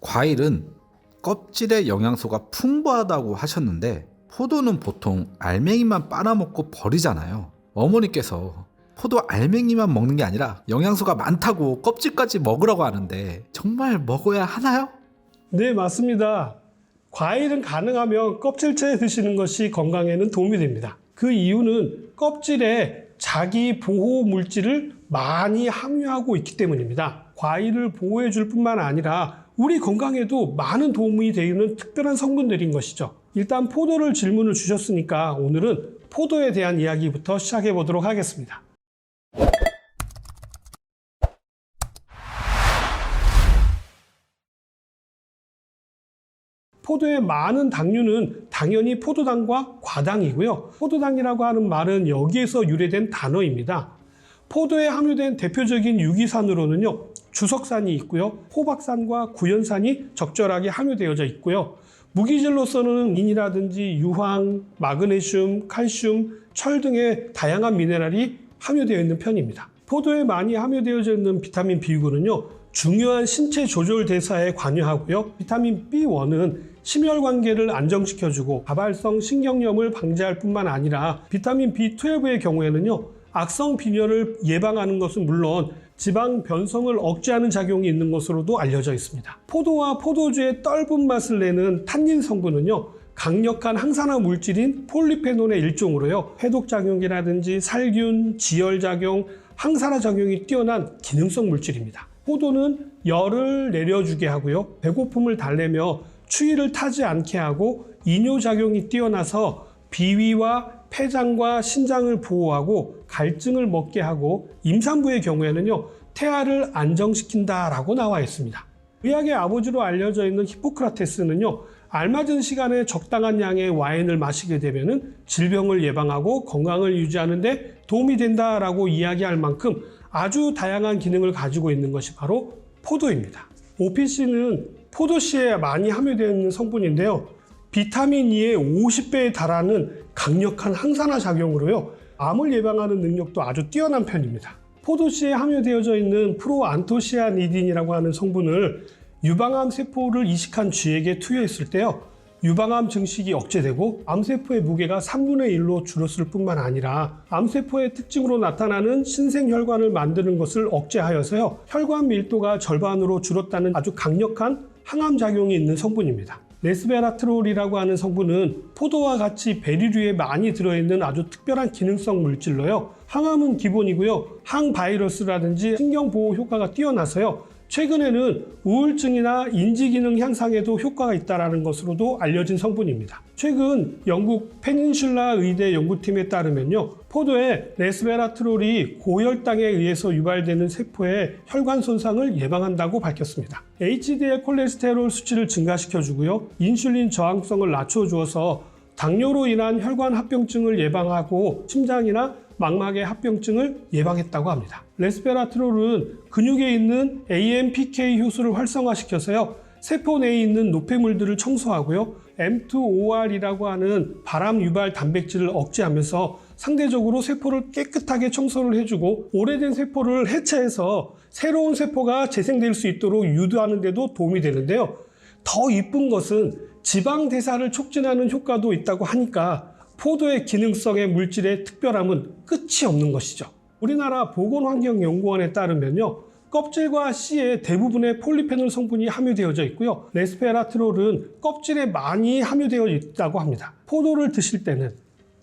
과일은 껍질에 영양소가 풍부하다고 하셨는데 포도는 보통 알맹이만 빨아먹고 버리잖아요. 어머니께서 포도 알맹이만 먹는 게 아니라 영양소가 많다고 껍질까지 먹으라고 하는데 정말 먹어야 하나요? 네, 맞습니다. 과일은 가능하면 껍질째 드시는 것이 건강에는 도움이 됩니다. 그 이유는 껍질에 자기 보호 물질을 많이 함유하고 있기 때문입니다. 과일을 보호해 줄 뿐만 아니라 우리 건강에도 많은 도움이 되는 특별한 성분들인 것이죠. 일단 포도를 질문을 주셨으니까 오늘은 포도에 대한 이야기부터 시작해 보도록 하겠습니다. 포도의 많은 당류는 당연히 포도당과 과당이고요. 포도당이라고 하는 말은 여기에서 유래된 단어입니다. 포도에 함유된 대표적인 유기산으로는요, 주석산이 있고요, 호박산과 구연산이 적절하게 함유되어져 있고요. 무기질로서는 인이라든지 유황, 마그네슘, 칼슘, 철 등의 다양한 미네랄이 함유되어 있는 편입니다. 포도에 많이 함유되어져 있는 비타민 B9는요, 중요한 신체 조절 대사에 관여하고요. 비타민 B1은 심혈관계를 안정시켜주고 자발성 신경염을 방지할 뿐만 아니라 비타민 B12의 경우에는요, 악성 빈혈을 예방하는 것은 물론 지방 변성을 억제하는 작용이 있는 것으로도 알려져 있습니다. 포도와 포도주의 떫은 맛을 내는 탄닌 성분은요, 강력한 항산화 물질인 폴리페놀의 일종으로요, 해독작용이라든지 살균, 지혈작용, 항산화 작용이 뛰어난 기능성 물질입니다. 포도는 열을 내려주게 하고요, 배고픔을 달래며 추위를 타지 않게 하고 이뇨작용이 뛰어나서 비위와 폐장과 신장을 보호하고 갈증을 먹게 하고 임산부의 경우에는요, 태아를 안정시킨다라고 나와 있습니다. 의학의 아버지로 알려져 있는 히포크라테스는요, 알맞은 시간에 적당한 양의 와인을 마시게 되면 질병을 예방하고 건강을 유지하는 데 도움이 된다라고 이야기할 만큼 아주 다양한 기능을 가지고 있는 것이 바로 포도입니다. OPC는 포도씨에 많이 함유되어 있는 성분인데요, 비타민 E의 50배에 달하는 강력한 항산화 작용으로요, 암을 예방하는 능력도 아주 뛰어난 편입니다. 포도씨에 함유되어져 있는 프로안토시아니딘이라고 하는 성분을 유방암 세포를 이식한 쥐에게 투여했을 때요, 유방암 증식이 억제되고 암세포의 무게가 3분의 1로 줄었을 뿐만 아니라 암세포의 특징으로 나타나는 신생혈관을 만드는 것을 억제하여서요, 혈관 밀도가 절반으로 줄었다는 아주 강력한 항암작용이 있는 성분입니다. 레스베라트롤이라고 하는 성분은 포도와 같이 베리류에 많이 들어있는 아주 특별한 기능성 물질로요, 항암은 기본이고요, 항바이러스라든지 신경보호 효과가 뛰어나서요, 최근에는 우울증이나 인지기능 향상에도 효과가 있다는 것으로도 알려진 성분입니다. 최근 영국 페닌슐라 의대 연구팀에 따르면요, 포도의 레스베라트롤이 고혈당에 의해서 유발되는 세포의 혈관 손상을 예방한다고 밝혔습니다. HDL 콜레스테롤 수치를 증가시켜주고요, 인슐린 저항성을 낮춰주어서 당뇨로 인한 혈관 합병증을 예방하고 심장이나 망막의 합병증을 예방했다고 합니다. 레스베라트롤은 근육에 있는 AMPK 효소를 활성화시켜서요, 세포 내에 있는 노폐물들을 청소하고요, M2OR이라고 하는 발암 유발 단백질을 억제하면서 상대적으로 세포를 깨끗하게 청소를 해주고 오래된 세포를 해체해서 새로운 세포가 재생될 수 있도록 유도하는 데도 도움이 되는데요, 더 이쁜 것은 지방 대사를 촉진하는 효과도 있다고 하니까 포도의 기능성의 물질의 특별함은 끝이 없는 것이죠. 우리나라 보건환경연구원에 따르면요, 껍질과 씨에 대부분의 폴리페놀 성분이 함유되어져 있고요, 레스베라트롤은 껍질에 많이 함유되어 있다고 합니다. 포도를 드실 때는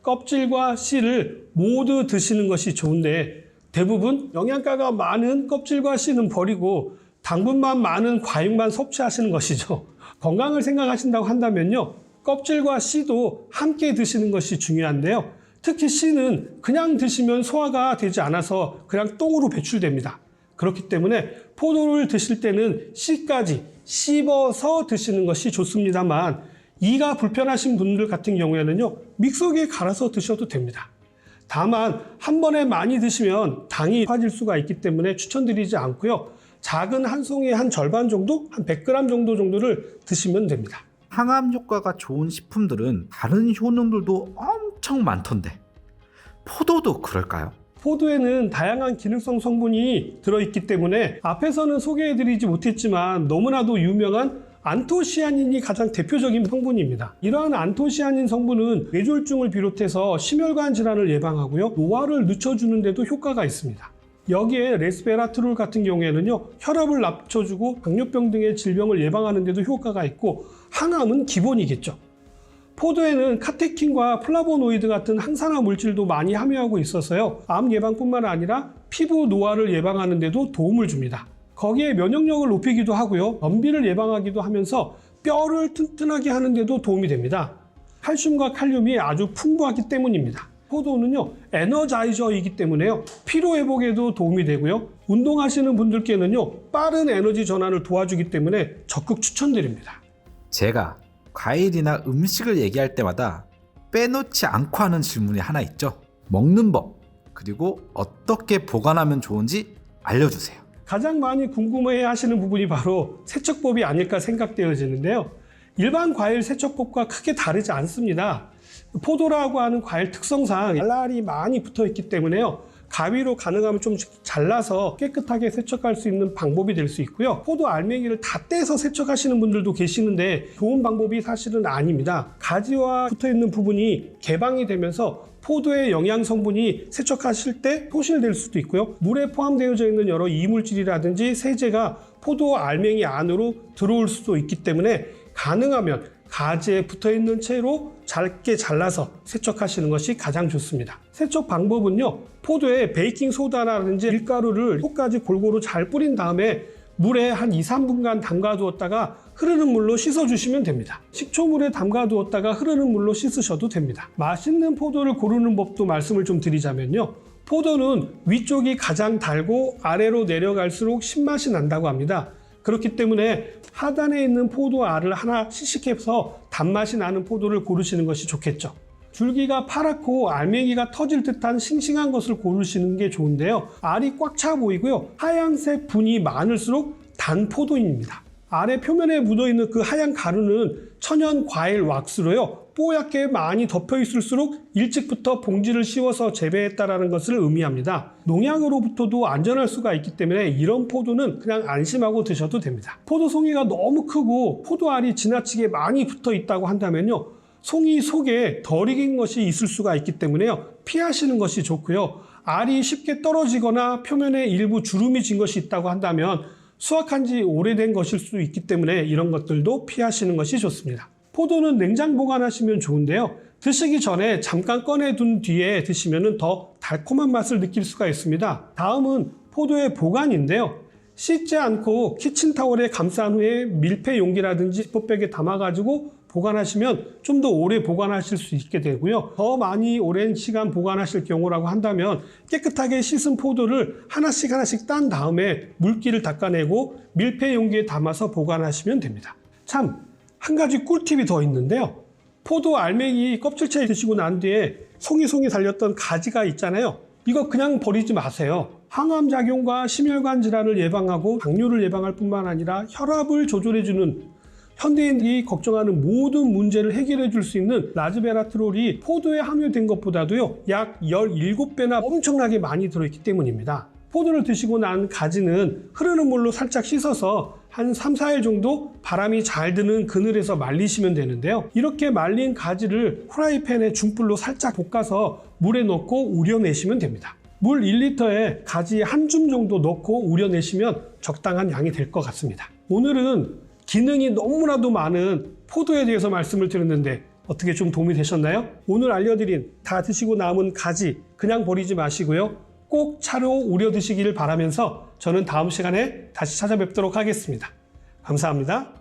껍질과 씨를 모두 드시는 것이 좋은데 대부분 영양가가 많은 껍질과 씨는 버리고 당분만 많은 과육만 섭취하시는 것이죠. 건강을 생각하신다고 한다면요, 껍질과 씨도 함께 드시는 것이 중요한데요, 특히 씨는 그냥 드시면 소화가 되지 않아서 그냥 똥으로 배출됩니다. 그렇기 때문에 포도를 드실 때는 씨까지 씹어서 드시는 것이 좋습니다만, 이가 불편하신 분들 같은 경우에는요, 믹서기에 갈아서 드셔도 됩니다. 다만 한 번에 많이 드시면 당이 빠질 수가 있기 때문에 추천드리지 않고요, 작은 한 송이의 한 절반 정도, 한 100g 정도를 드시면 됩니다. 항암 효과가 좋은 식품들은 다른 효능들도 엄청 많던데 포도도 그럴까요? 포도에는 다양한 기능성 성분이 들어있기 때문에 앞에서는 소개해드리지 못했지만 너무나도 유명한 안토시아닌이 가장 대표적인 성분입니다. 이러한 안토시아닌 성분은 뇌졸중을 비롯해서 심혈관 질환을 예방하고요, 노화를 늦춰주는 데도 효과가 있습니다. 여기에 레스베라트롤 같은 경우에는요, 혈압을 낮춰주고 당뇨병 등의 질병을 예방하는 데도 효과가 있고 항암은 기본이겠죠. 포도에는 카테킨과 플라보노이드 같은 항산화 물질도 많이 함유하고 있어서요, 암 예방뿐만 아니라 피부 노화를 예방하는 데도 도움을 줍니다. 거기에 면역력을 높이기도 하고요, 변비를 예방하기도 하면서 뼈를 튼튼하게 하는 데도 도움이 됩니다. 칼슘과 칼륨이 아주 풍부하기 때문입니다. 포도는요, 에너자이저이기 때문에요, 피로 회복에도 도움이 되고요, 운동하시는 분들께는요, 빠른 에너지 전환을 도와주기 때문에 적극 추천드립니다. 제가 과일이나 음식을 얘기할 때마다 빼놓지 않고 하는 질문이 하나 있죠. 먹는 법, 그리고 어떻게 보관하면 좋은지 알려주세요. 가장 많이 궁금해 하시는 부분이 바로 세척법이 아닐까 생각되어지는데요. 일반 과일 세척법과 크게 다르지 않습니다. 포도라고 하는 과일 특성상 알알이 많이 붙어 있기 때문에요, 가위로 가능하면 좀 잘라서 깨끗하게 세척할 수 있는 방법이 될 수 있고요. 포도 알맹이를 다 떼서 세척하시는 분들도 계시는데 좋은 방법이 사실은 아닙니다. 가지와 붙어 있는 부분이 개방이 되면서 포도의 영양 성분이 세척하실 때 소실될 수도 있고요, 물에 포함되어져 있는 여러 이물질이라든지 세제가 포도 알맹이 안으로 들어올 수도 있기 때문에 가능하면 가지에 붙어있는 채로 짧게 잘라서 세척하시는 것이 가장 좋습니다. 세척 방법은요, 포도에 베이킹소다라든지 밀가루를 속까지 골고루 잘 뿌린 다음에 물에 한 2-3분간 담가 두었다가 흐르는 물로 씻어주시면 됩니다. 식초물에 담가 두었다가 흐르는 물로 씻으셔도 됩니다. 맛있는 포도를 고르는 법도 말씀을 좀 드리자면요, 포도는 위쪽이 가장 달고 아래로 내려갈수록 신맛이 난다고 합니다. 그렇기 때문에 하단에 있는 포도 알을 하나 시식해서 단맛이 나는 포도를 고르시는 것이 좋겠죠. 줄기가 파랗고 알맹이가 터질 듯한 싱싱한 것을 고르시는 게 좋은데요, 알이 꽉 차 보이고요, 하얀색 분이 많을수록 단 포도입니다. 알의 표면에 묻어있는 그 하얀 가루는 천연 과일 왁스로요, 뽀얗게 많이 덮여 있을수록 일찍부터 봉지를 씌워서 재배했다라는 것을 의미합니다. 농약으로부터도 안전할 수가 있기 때문에 이런 포도는 그냥 안심하고 드셔도 됩니다. 포도 송이가 너무 크고 포도 알이 지나치게 많이 붙어 있다고 한다면요, 송이 속에 덜 익은 것이 있을 수가 있기 때문에요, 피하시는 것이 좋고요, 알이 쉽게 떨어지거나 표면에 일부 주름이 진 것이 있다고 한다면 수확한 지 오래된 것일 수 있기 때문에 이런 것들도 피하시는 것이 좋습니다. 포도는 냉장 보관하시면 좋은데요, 드시기 전에 잠깐 꺼내둔 뒤에 드시면 더 달콤한 맛을 느낄 수가 있습니다. 다음은 포도의 보관인데요, 씻지 않고 키친타올에 감싼 후에 밀폐 용기라든지 지퍼백에 담아가지고 보관하시면 좀 더 오래 보관하실 수 있게 되고요, 더 많이 오랜 시간 보관하실 경우라고 한다면 깨끗하게 씻은 포도를 하나씩 딴 다음에 물기를 닦아내고 밀폐 용기에 담아서 보관하시면 됩니다. 참, 한 가지 꿀팁이 더 있는데요, 포도 알맹이 껍질째 드시고 난 뒤에 송이 달렸던 가지가 있잖아요, 이거 그냥 버리지 마세요. 항암작용과 심혈관 질환을 예방하고 당뇨를 예방할 뿐만 아니라 혈압을 조절해주는 현대인들이 걱정하는 모든 문제를 해결해 줄 수 있는 라즈베라트롤이 포도에 함유된 것보다도요, 약 17배나 엄청나게 많이 들어있기 때문입니다. 포도를 드시고 난 가지는 흐르는 물로 살짝 씻어서 한 3-4일 정도 바람이 잘 드는 그늘에서 말리시면 되는데요, 이렇게 말린 가지를 후라이팬에 중불로 살짝 볶아서 물에 넣고 우려내시면 됩니다. 물 1리터에 가지 한 줌 정도 넣고 우려내시면 적당한 양이 될 것 같습니다. 오늘은 기능이 너무나도 많은 포도에 대해서 말씀을 드렸는데 어떻게 좀 도움이 되셨나요? 오늘 알려드린 다 드시고 남은 가지 그냥 버리지 마시고요, 꼭 차로 우려 드시기를 바라면서 저는 다음 시간에 다시 찾아뵙도록 하겠습니다. 감사합니다.